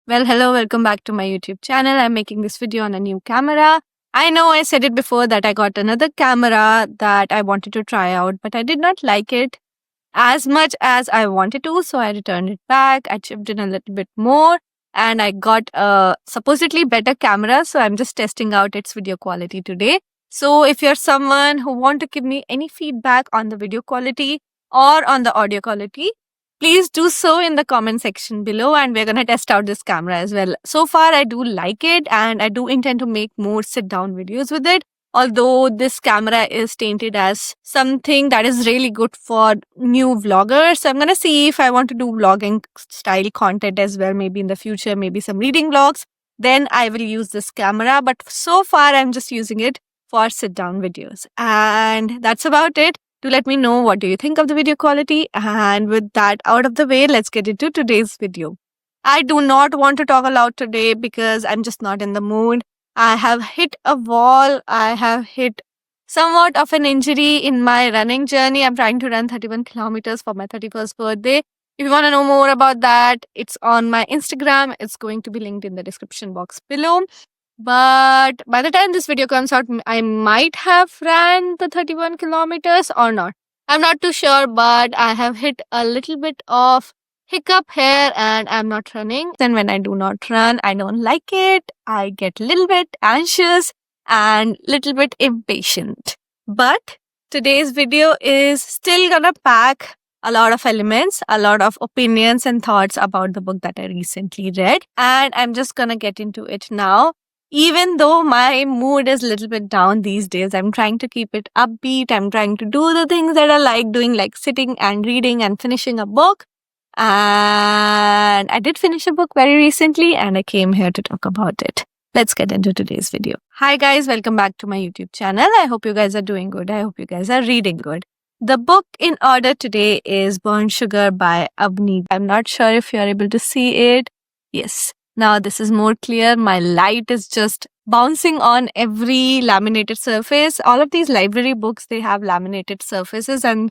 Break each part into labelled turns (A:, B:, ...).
A: Well, hello, welcome back to my YouTube channel. I'm making this video on a new camera. I know I said it before that I got another camera that I wanted to try out, but I did not like it as much as I wanted to, so I returned it back. I chipped in a little bit more and I got a supposedly better camera, so I'm just testing out its video quality today. So if you're someone who want to give me any feedback on the video quality or on the audio quality, please do so in the comment section below, and we're going to test out this camera as well. So far I do like it and I do intend to make more sit down videos with it. Although this camera is tainted as something that is really good for new vloggers. So I'm going to see if I want to do vlogging style content as well, maybe in the future, maybe some reading vlogs. Then I will use this camera. But so far I'm just using it for sit down videos. And that's about it. Do let me know what do you think of the video quality. And with that out of the way, let's get into today's video. I do not want to talk a lot today because I'm just not in the mood. I have hit a wall. I have hit somewhat of an injury in my running journey. I'm trying to run 31 kilometers for my 31st birthday. If you want to know more about that, it's on my Instagram. It's going to be linked in the description box below. But by the time this video comes out, I might have ran the 31 kilometers or not. I'm not too sure, but I have hit a little bit of hiccup here and I'm not running. Then when I do not run, I don't like it. I get a little bit anxious and little bit impatient. But today's video is still gonna pack a lot of elements, a lot of opinions and thoughts about the book that I recently read. And I'm just gonna get into it now. Even though my mood is a little bit down these days, I'm trying to keep it upbeat. I'm trying to do the things that I like doing, like sitting and reading and finishing a book. And I did finish a book very recently and I came here to talk about it. Let's get into today's video. Hi guys, welcome back to my YouTube channel. I hope you guys are doing good. I hope you guys are reading good. The book in order today is Burnt Sugar by Avni. I'm not sure if you're able to see it. Yes. Now this is more clear. My light is just bouncing on every laminated surface. All of these library books, they have laminated surfaces and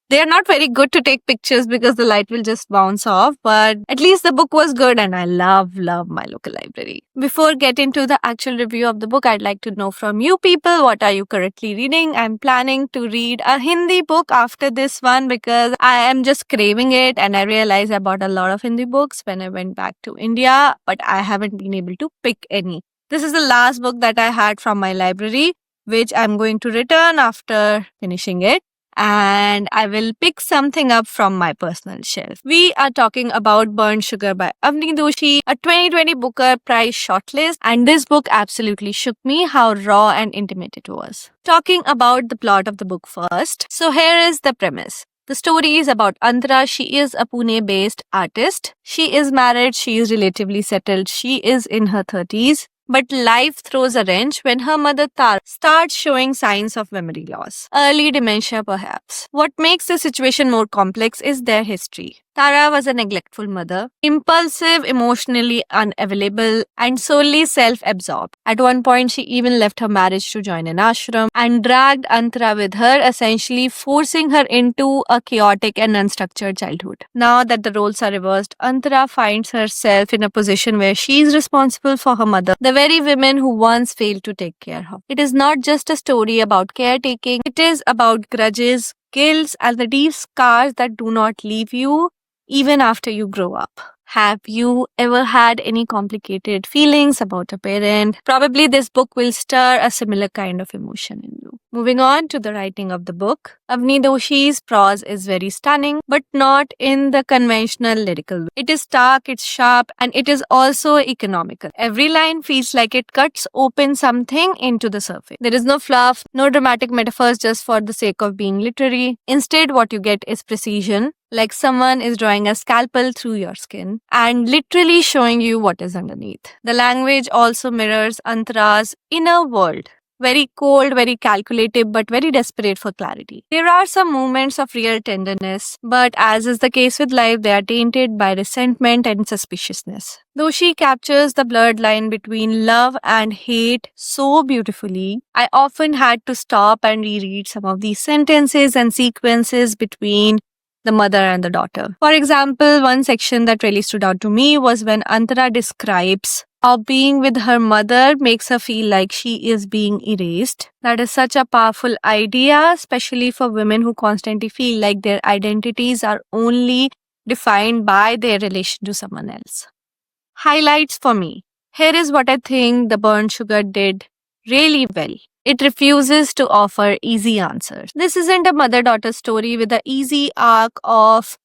A: they're not very good to take pictures because the light will just bounce off. But at least the book was good and I love my local library. Before getting to the actual review of the book, I'd like to know from you people, what are you currently reading? I'm planning to read a Hindi book after this one because I am just craving it, and I realized I bought a lot of Hindi books when I went back to India, but I haven't been able to pick any. This is the last book that I had from my library, which I'm going to return after finishing it. And I will pick something up from my personal shelf. We are talking about Burnt Sugar by Avni Doshi, a 2020 Booker Prize shortlist, and this book absolutely shook me how raw and intimate it was. Talking about the plot of the book first. So here is the premise. The story is about Antara. She is a Pune-based artist. She is married. She is relatively settled. She is in her 30s. But life throws a wrench when her mother Tara starts showing signs of memory loss. Early dementia perhaps. What makes the situation more complex is their history. Tara was a neglectful mother, impulsive, emotionally unavailable, and solely self-absorbed. At one point, she even left her marriage to join an ashram and dragged Antara with her, essentially forcing her into a chaotic and unstructured childhood. Now that the roles are reversed, Antara finds herself in a position where she is responsible for her mother, the very women who once failed to take care of her. It is not just a story about caretaking, it is about grudges, guilt, and the deep scars that do not leave you even after you grow up. Have you ever had any complicated feelings about a parent? Probably this book will stir a similar kind of emotion in you. Moving on to the writing of the book. Avni Doshi's prose is very stunning, but not in the conventional lyrical way. It is stark, it's sharp, and it is also economical. Every line feels like it cuts open something into the surface. There is no fluff, no dramatic metaphors just for the sake of being literary. Instead, what you get is precision, like someone is drawing a scalpel through your skin and literally showing you what is underneath. The language also mirrors Antara's inner world. Very cold, very calculative, but very desperate for clarity. There are some moments of real tenderness, but as is the case with life, they are tainted by resentment and suspiciousness. Doshi captures the blurred line between love and hate so beautifully. I often had to stop and reread some of these sentences and sequences between the mother and the daughter. For example, one section that really stood out to me was when Antara describes how being with her mother makes her feel like she is being erased. That is such a powerful idea, especially for women who constantly feel like their identities are only defined by their relation to someone else. Highlights for me. Here is what I think The Burnt Sugar did really well. It refuses to offer easy answers. This isn't a mother-daughter story with an easy arc of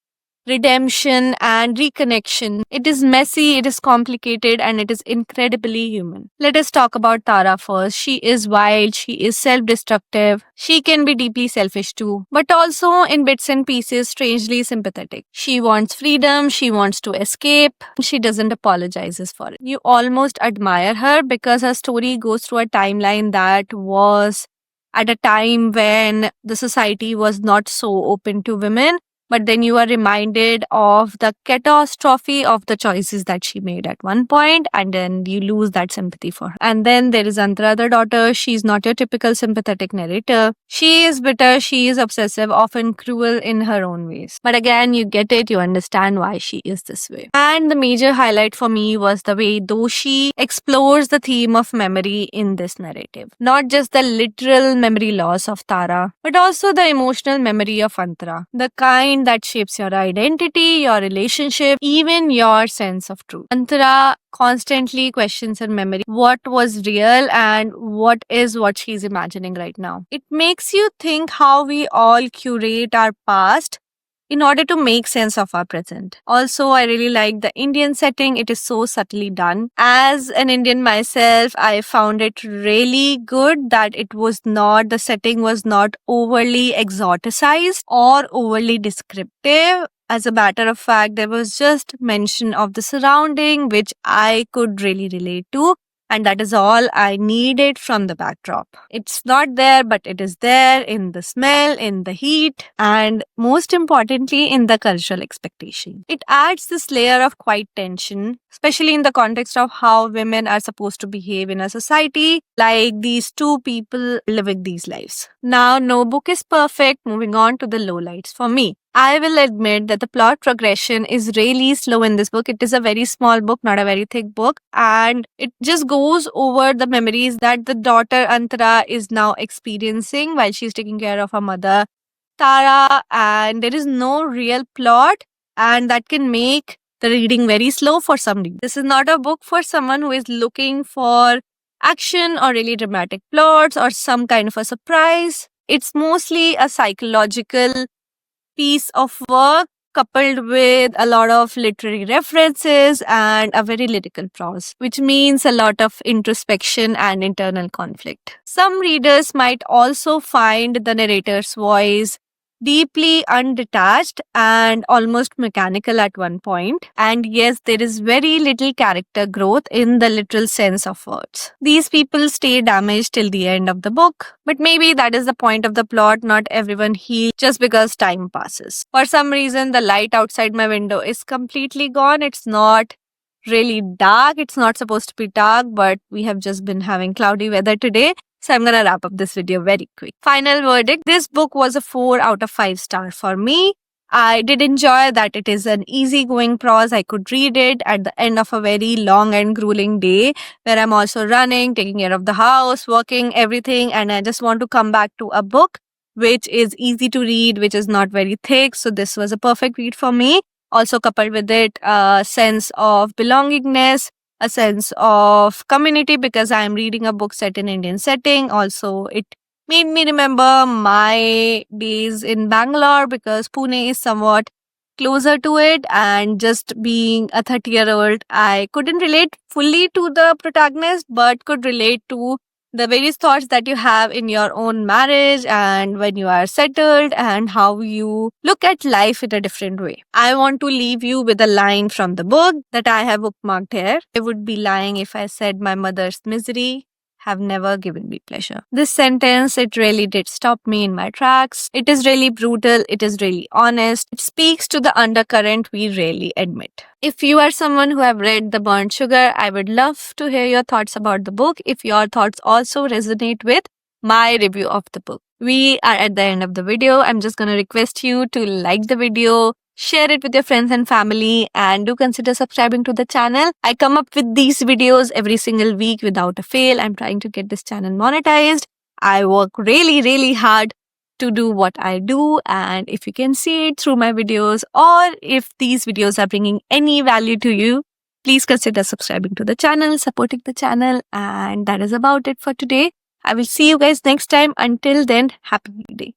A: redemption and reconnection. It is messy, it is complicated, and it is incredibly human. Let us talk about Tara first. She is wild, she is self destructive, she can be deeply selfish too, but also in bits and pieces, strangely sympathetic. She wants freedom, she wants to escape, she doesn't apologize for it. You almost admire her because her story goes through a timeline that was at a time when the society was not so open to women. But then you are reminded of the catastrophe of the choices that she made at one point, and then you lose that sympathy for her. And then there is Antara, the daughter. She's not your typical sympathetic narrator. She is bitter, she is obsessive, often cruel in her own ways. But again, you get it, you understand why she is this way. And the major highlight for me was the way Doshi explores the theme of memory in this narrative. Not just the literal memory loss of Tara, but also the emotional memory of Antara. The kind that shapes your identity, your relationship, even your sense of truth. Antara constantly questions her memory. What was real and what is what she's imagining right now? It makes you think how we all curate our past in order to make sense of our present. Also, I really like the Indian setting. It is so subtly done. As an Indian myself, I found it really good that the setting was not overly exoticized or overly descriptive. As a matter of fact, there was just mention of the surrounding, which I could really relate to. And that is all I needed from the backdrop. It's not there, but it is there in the smell, in the heat, and most importantly, in the cultural expectation. It adds this layer of quiet tension, especially in the context of how women are supposed to behave in a society like these two people living these lives. Now, no book is perfect. Moving on to the lowlights for me. I will admit that the plot progression is really slow in this book. It is a very small book, not a very thick book, and it just goes over the memories that the daughter Antara is now experiencing while she's taking care of her mother Tara, and there is no real plot, and that can make the reading very slow for some reason. This is not a book for someone who is looking for action or really dramatic plots or some kind of a surprise. It's mostly a psychological piece of work coupled with a lot of literary references and a very lyrical prose, which means a lot of introspection and internal conflict. Some readers might also find the narrator's voice deeply undetached and almost mechanical at one point. And yes, there is very little character growth in the literal sense of words. These people stay damaged till the end of the book, but maybe that is the point of the plot. Not everyone heals just because time passes. For some reason, the light outside my window is completely gone. It's not really dark. It's not supposed to be dark, but we have just been having cloudy weather today. So I'm going to wrap up this video very quick. Final verdict. This book was a 4 out of 5 stars for me. I did enjoy that it is an easygoing prose. I could read it at the end of a very long and grueling day where I'm also running, taking care of the house, working, everything. And I just want to come back to a book which is easy to read, which is not very thick. So this was a perfect read for me. Also coupled with it a sense of belongingness, a sense of community because I am reading a book set in Indian setting. Also, it made me remember my days in Bangalore because Pune is somewhat closer to it, and just being a 30-year-old, I couldn't relate fully to the protagonist but could relate to the various thoughts that you have in your own marriage and when you are settled and how you look at life in a different way. I want to leave you with a line from the book that I have bookmarked here. I would be lying if I said my mother's misery have never given me pleasure. This sentence, it really did stop me in my tracks. It is really brutal. It is really honest. It speaks to the undercurrent we rarely admit. If you are someone who have read The Burnt Sugar, I would love to hear your thoughts about the book if your thoughts also resonate with my review of the book. We are at the end of the video. I'm just going to request you to like the video, share it with your friends and family, and do consider subscribing to the channel. I come up with these videos every single week without a fail. I'm trying to get this channel monetized. I work really, really hard to do what I do, and if you can see it through my videos, or if these videos are bringing any value to you, please consider subscribing to the channel, supporting the channel, and that is about it for today. I will see you guys next time. Until then, happy reading.